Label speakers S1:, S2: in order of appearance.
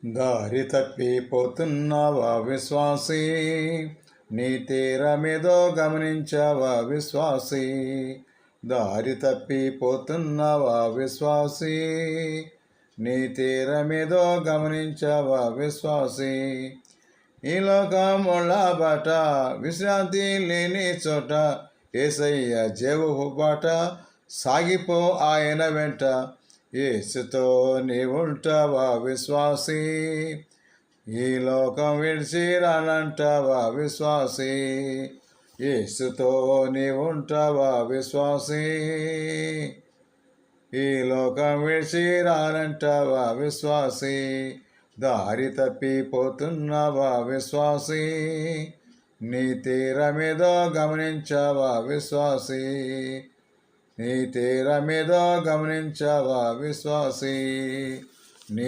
S1: దారి తప్పిపోతున్నావా విశ్వాసీ, నీ తీరమేదో గమనించావా విశ్వాసీ. దారి తప్పిపోతున్నావా విశ్వాసీ, నీ తీరమేదో గమనించావా విశ్వాసీ. ఈ లోకముల బాట విశ్రాంతి లేని చోట, యేసయ్య జేవు బాట సాగిపో ఆయన వెంట. యేసుతో నీవుంటావా విశ్వాసీ, ఈ లోకం విడిచి రానంటావా విశ్వాసీ. యేసుతో నీవుంటావా విశ్వాసీ, ఈ లోకం విడిచి రానంటావా విశ్వాసీ. దారి తప్పిపోతున్నావా విశ్వాసీ, నీ తీరమేదో గమనించావా విశ్వాసీ. నీ తీరమేదో గమనించావా విశ్వాసీ.